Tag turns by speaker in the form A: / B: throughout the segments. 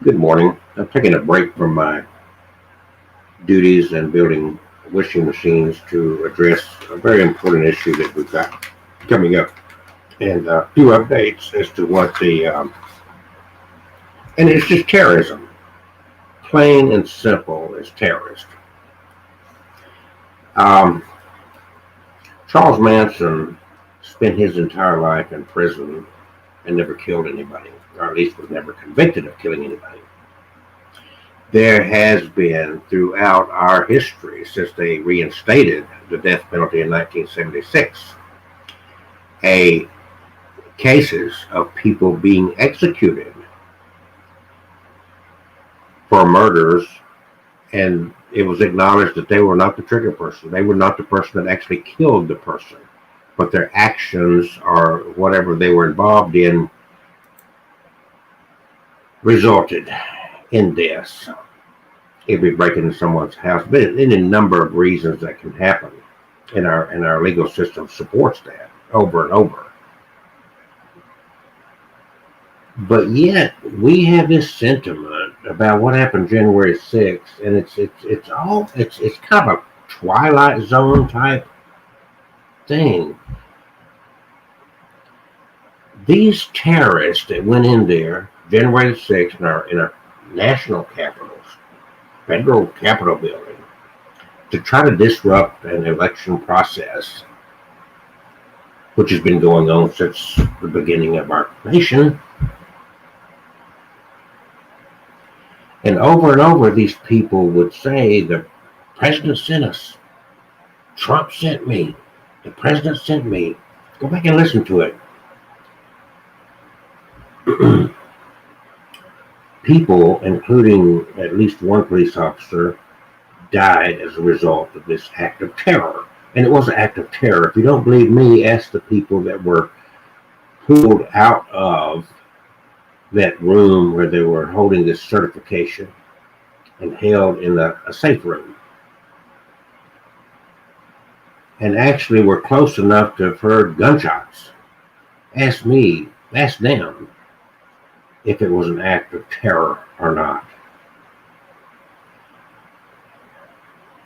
A: Good morning. I'm taking a break from my duties and building wishing machines to address a very important issue that we've got coming up, and a few updates as to what and it's just terrorism. Plain and simple is terrorist. Um, Charles Manson spent his entire life in prison and never killed anybody, or at least was never convicted of killing anybody. There has been throughout our history, since they reinstated the death penalty in 1976, a cases of people being executed for murders, and it was acknowledged that they were not the trigger person. They were not the person that actually killed the person, but their actions or whatever they were involved in resulted in deaths. If we break into someone's house, but any number of reasons that can happen, and our legal system supports that over and over. But yet we have this sentiment about what happened January 6th, and it's kind of a Twilight Zone type thing. These terrorists that went in there January 6th in our national capitals, federal capitol building, to try to disrupt an election process, which has been going on since the beginning of our nation. And over, these people would say, the president sent us. Trump sent me. The president sent me. Go back and listen to it. People, including at least one police officer, died as a result of this act of terror. And it was an act of terror. If you don't believe me, ask the people that were pulled out of that room where they were holding this certification and held in a safe room, and actually were close enough to have heard gunshots. Ask them if it was an act of terror or not.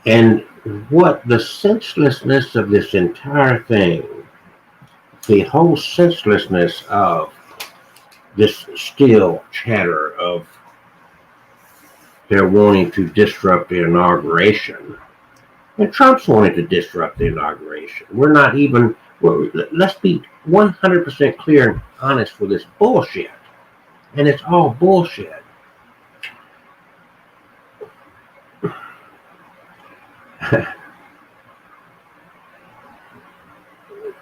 A: And what the senselessness of this entire thing, the whole senselessness of this still chatter of they're wanting to disrupt the inauguration. And Trump's wanting to disrupt the inauguration. We're not even, let's be 100% clear and honest with this bullshit. And it's all bullshit.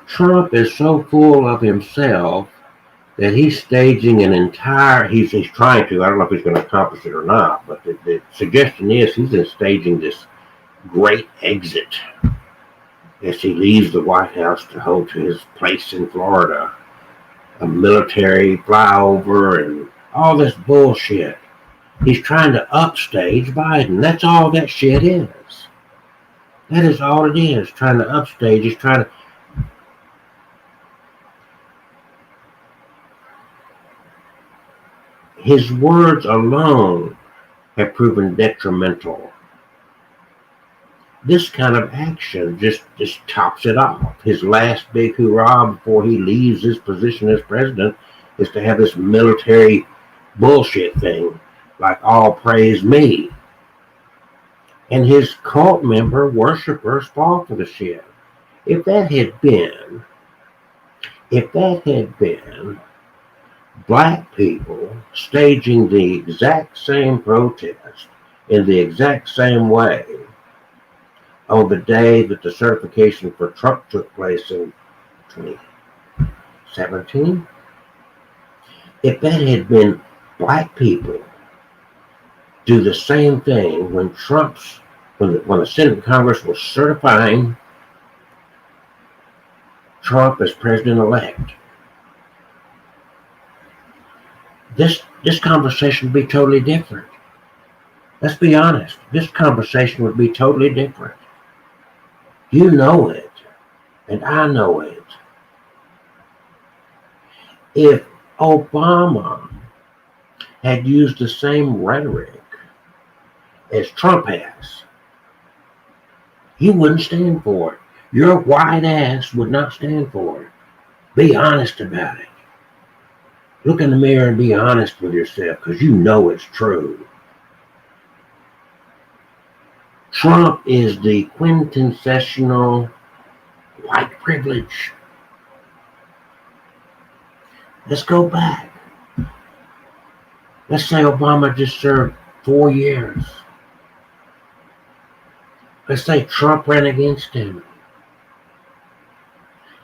A: Trump is so full of himself that he's staging an entire, he's trying to, I don't know if he's going to accomplish it or not, but the suggestion is he's staging this great exit as he leaves the White House to go to his place in Florida, a military flyover and all this bullshit. He's trying to upstage Biden. That's all that shit is. That is all it is, trying to upstage. He's trying to, his words alone have proven detrimental. This kind of action just tops it off. His last big hurrah before he leaves his position as president is to have this military bullshit thing, like all praise me. And his cult member worshipers fall for the shit. If that had been black people staging the exact same protest in the exact same way on the day that the certification for Trump took place in 2017, if that had been black people do the same thing when the Senate and Congress was certifying Trump as president-elect, this conversation would be totally different. Let's be honest. This conversation would be totally different. You know it, and I know it. If Obama had used the same rhetoric as Trump has, he wouldn't stand for it. Your white ass would not stand for it. Be honest about it. Look in the mirror and be honest with yourself, because you know it's true. Trump is the quintessential white privilege. Let's go back. Let's say Obama just served 4 years. Let's say Trump ran against him.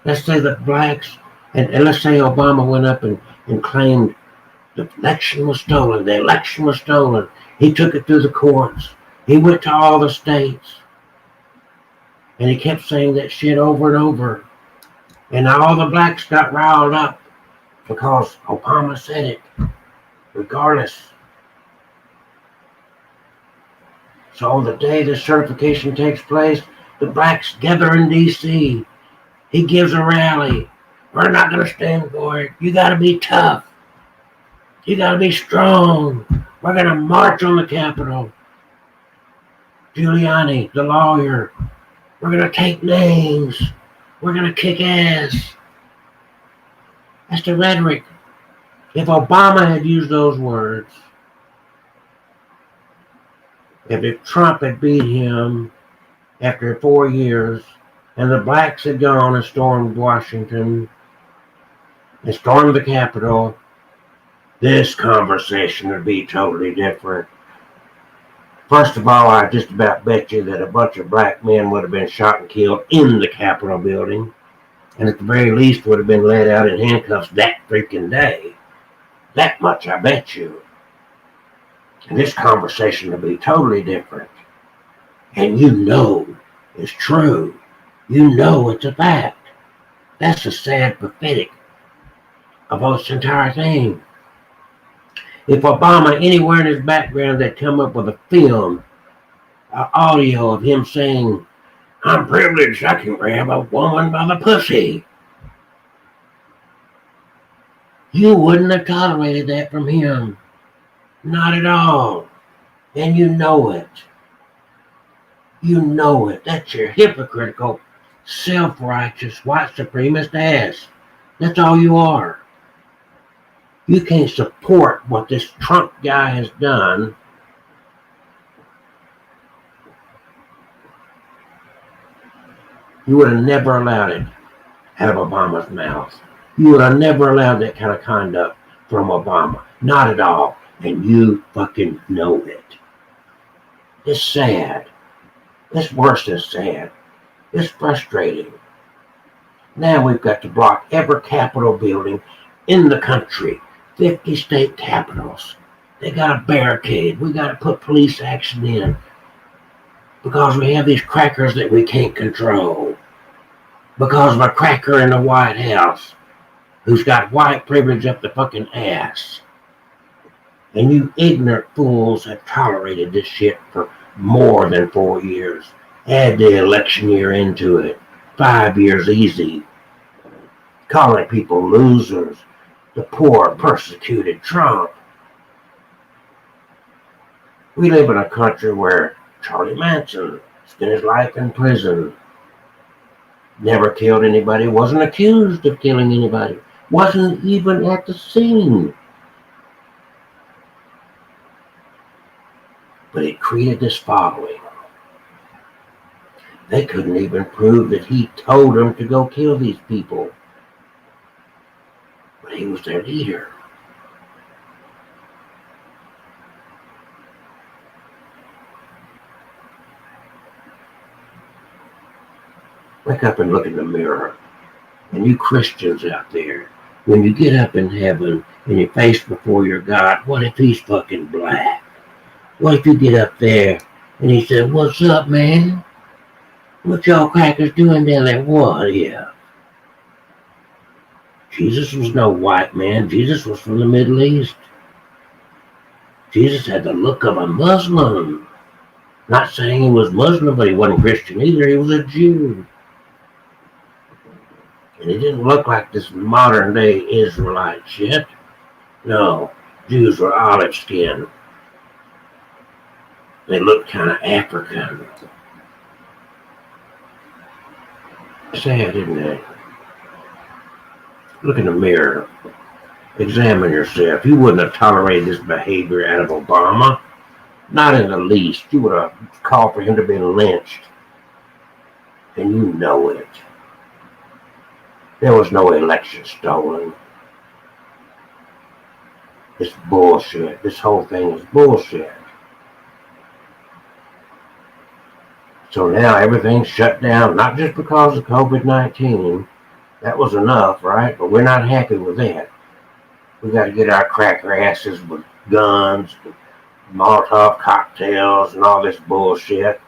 A: Let's say the blacks, and let's say Obama went up and claimed the election was stolen. The election was stolen. He took it through the courts. He went to all the states. And he kept saying that shit over and over. And all the blacks got riled up because Obama said it, regardless. So the day the certification takes place, the blacks gather in D.C. He gives a rally. We're not going to stand for it. You got to be tough. You got to be strong. We're going to march on the Capitol. Giuliani, the lawyer. We're going to take names. We're going to kick ass. That's the rhetoric. If Obama had used those words, if Trump had beat him after 4 years, and the blacks had gone and stormed Washington and stormed the Capitol, this conversation would be totally different. First of all, I just about bet you that a bunch of black men would have been shot and killed in the Capitol building, and at the very least would have been let out in handcuffs that freaking day. That much I bet you. And this conversation would be totally different. And you know it's true. You know it's a fact. That's the sad, pathetic of this entire thing. If Obama, anywhere in his background, had come up with a film, audio of him saying, I'm privileged, I can grab a woman by the pussy, you wouldn't have tolerated that from him. Not at all. And you know it. You know it. That's your hypocritical, self-righteous, white supremacist ass. That's all you are. You can't support what this Trump guy has done. You would have never allowed it out of Obama's mouth. You would have never allowed that kind of conduct from Obama. Not at all. And you fucking know it. It's sad. It's worse than sad. It's frustrating. Now we've got to block every Capitol building in the country. 50 state capitals. They got a barricade. We got to put police action in because we have these crackers that we can't control. Because of a cracker in the White House who's got white privilege up the fucking ass. And you ignorant fools have tolerated this shit for more than 4 years. Add the election year into it. 5 years easy. Calling people losers. The poor, persecuted Trump. We live in a country where Charlie Manson spent his life in prison. Never killed anybody. Wasn't accused of killing anybody. Wasn't even at the scene. But he created this following. They couldn't even prove that he told them to go kill these people. But he was their leader. Wake up and look in the mirror. And you Christians out there, when you get up in heaven and you face before your God, what if he's fucking black? What if you get up there and he said, what's up, man? What y'all crackers doing down there? What if? Jesus was no white man. Jesus was from the Middle East. Jesus had the look of a Muslim. Not saying he was Muslim, but he wasn't Christian either. He was a Jew. And he didn't look like this modern day Israelite shit. No. Jews were olive skin. They looked kind of African. Sad, isn't it? Look in the mirror. Examine yourself. You wouldn't have tolerated this behavior out of Obama. Not in the least. You would have called for him to be lynched. And you know it. There was no election stolen. It's bullshit. This whole thing is bullshit. So now everything's shut down, not just because of COVID-19. That was enough, right? But we're not happy with that. We got to get our cracker asses with guns, Molotov cocktails, and all this bullshit.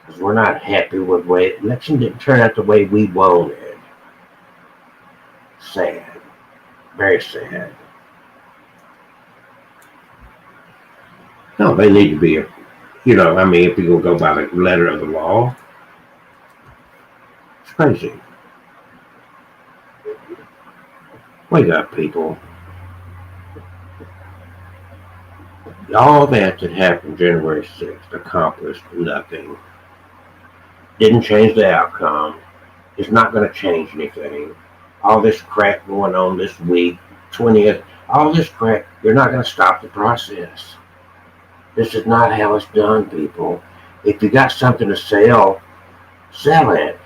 A: Because we're not happy with the way the election didn't turn out the way we wanted. Sad. Very sad. No, they need to be, if you're going to go by the letter of the law, it's crazy. Wake up, people. All that happened January 6th accomplished nothing. Didn't change the outcome. It's not going to change anything. All this crap going on this week, 20th, all this crap, you're not going to stop the process. This is not how it's done, people. If you got something to sell, sell it.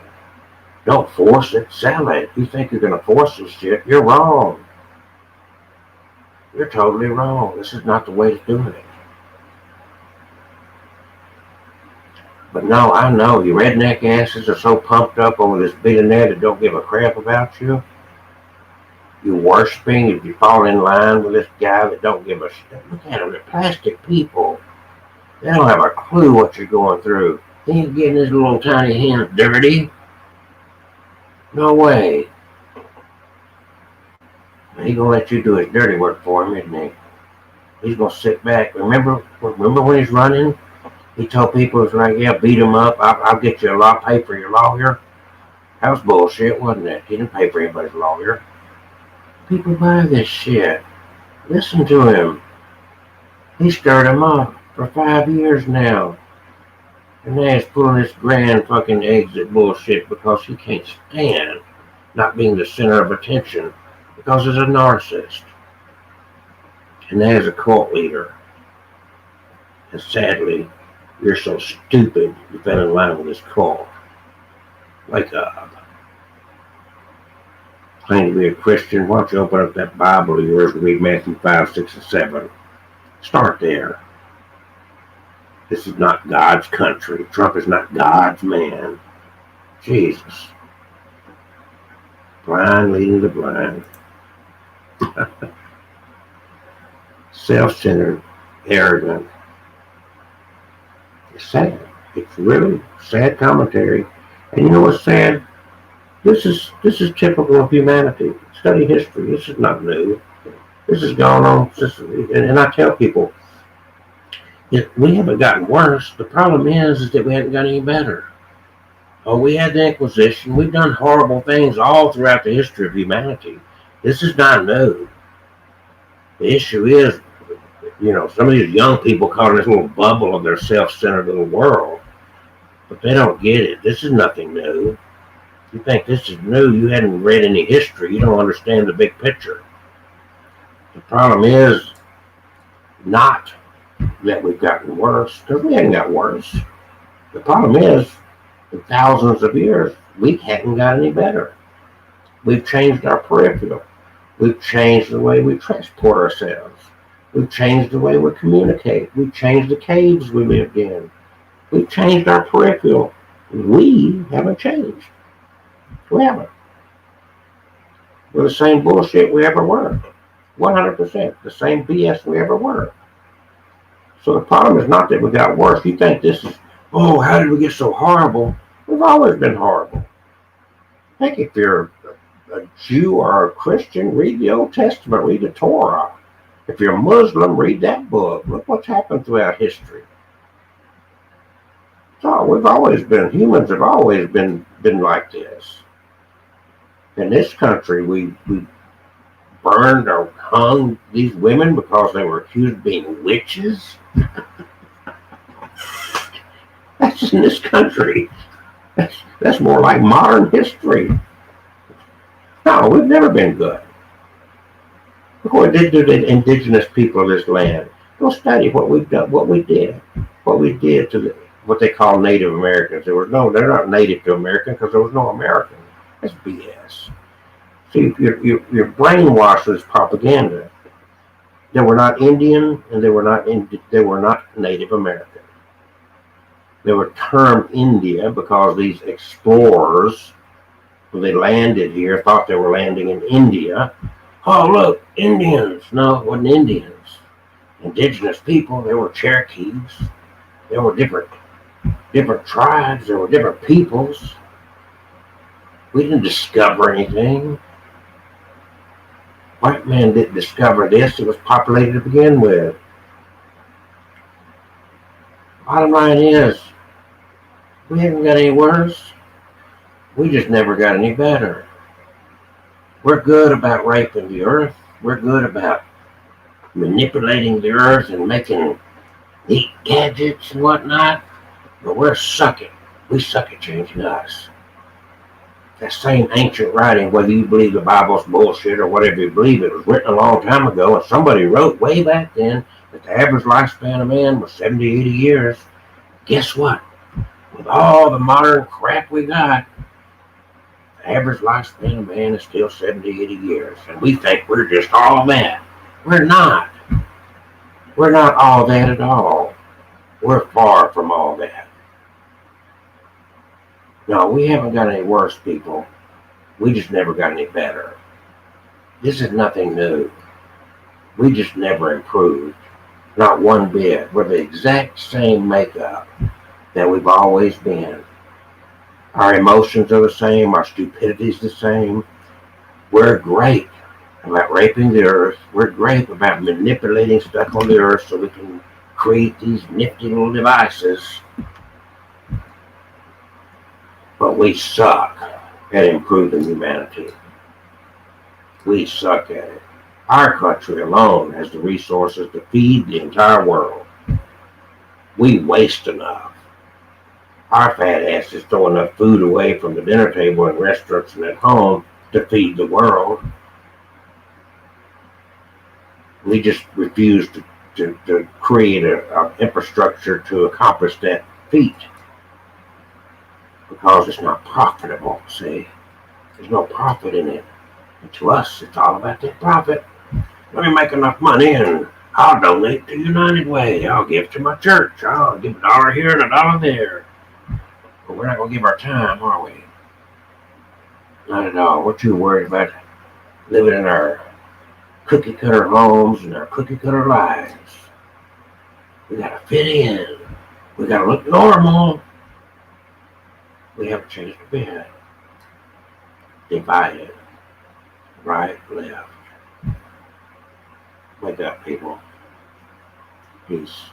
A: Don't force it, sell it. You think you're going to force this shit, you're wrong. You're totally wrong. This is not the way to do it. But no, I know you redneck asses are so pumped up over this billionaire that don't give a crap about you. You worshiping if you fall in line with this guy that don't give a shit. Look at them, they're plastic people. They don't have a clue what you're going through. He's getting his little tiny hands dirty. No way. He's gonna let you do his dirty work for him, isn't he? He's gonna sit back. Remember when he's running? He told people, it's like, yeah, beat him up. I'll get you a law, pay for your lawyer. That was bullshit, wasn't it? He didn't pay for anybody's lawyer. People buy this shit. Listen to him. He stirred him up for 5 years now. And now he's pulling this grand fucking exit bullshit because he can't stand not being the center of attention because he's a narcissist. And now he's a cult leader. And sadly, you're so stupid you fell in line with this cult. Wake up. Claim to be a Christian. Why don't you open up that Bible of yours and read Matthew 5, 6, and 7. Start there. This is not God's country. Trump is not God's man. Jesus. Blind leading the blind. Self-centered, arrogant. It's sad. It's really sad commentary. And you know what's sad? This is typical of humanity. Study history. This is not new. This has gone on. And I tell people, we haven't gotten worse. The problem is that we haven't got any better. Oh, we had the Inquisition. We've done horrible things all throughout the history of humanity. This is not new. The issue is, some of these young people caught in this little bubble of their self-centered little world. But they don't get it. This is nothing new. If you think this is new, you hadn't read any history. You don't understand the big picture. The problem is not that we've gotten worse, because we haven't got worse. The problem is, in thousands of years, we hadn't got any better. We've changed our peripheral. We've changed the way we transport ourselves. We've changed the way we communicate. We've changed the caves we lived in. We've changed our peripheral. We haven't changed. We haven't. We're the same bullshit we ever were. 100%. The same BS we ever were. So the problem is not that we got worse. You think this is, oh, how did we get so horrible? We've always been horrible. Heck, if you're a Jew or a Christian, read the Old Testament, read the Torah. If you're a Muslim, read that book. Look what's happened throughout history. So humans have always been like this. In this country, we burned or hung these women because they were accused of being witches? That's in this country. That's more like modern history. No, we've never been good. Look what we did to the indigenous people of this land. Go study what we've done, what we did to what they call Native Americans. They're not native to America because there was no American. That's BS. See, you're brainwashed with propaganda. They were not Indian, and they were not Native American. They were termed India because these explorers, when they landed here, thought they were landing in India. Oh, look, Indians. No, it wasn't Indians. Indigenous people, they were Cherokees. There were different tribes. There were different peoples. We didn't discover anything. White man didn't discover this. It was populated to begin with. Bottom line is, we haven't got any worse. We just never got any better. We're good about raping the earth. We're good about manipulating the earth and making neat gadgets and whatnot. But we're sucking. We suck at changing us. That same ancient writing, whether you believe the Bible's bullshit or whatever you believe, it was written a long time ago, and somebody wrote way back then that the average lifespan of man was 70, 80 years. Guess what? With all the modern crap we got, the average lifespan of man is still 70, 80 years. And we think we're just all that. We're not. We're not all that at all. We're far from all that. No, we haven't got any worse, people. We just never got any better. This is nothing new. We just never improved. Not one bit. We're the exact same makeup that we've always been. Our emotions are the same. Our stupidity's the same. We're great about raping the earth. We're great about manipulating stuff on the earth so we can create these nifty little devices. But we suck at improving humanity. We suck at it. Our country alone has the resources to feed the entire world. We waste enough. Our fat asses throw enough food away from the dinner table in restaurants and at home to feed the world. We just refuse to create an infrastructure to accomplish that feat. Because it's not profitable, see? There's no profit in it. And to us, it's all about that profit. Let me make enough money and I'll donate to United Way. I'll give to my church. I'll give $1 here and $1 there. But we're not going to give our time, are we? Not at all. We're too worried about living in our cookie cutter homes and our cookie cutter lives. We got to fit in. We got to look normal. We haven't changed a bit. Divided. Right, left. Wake up, people. Peace.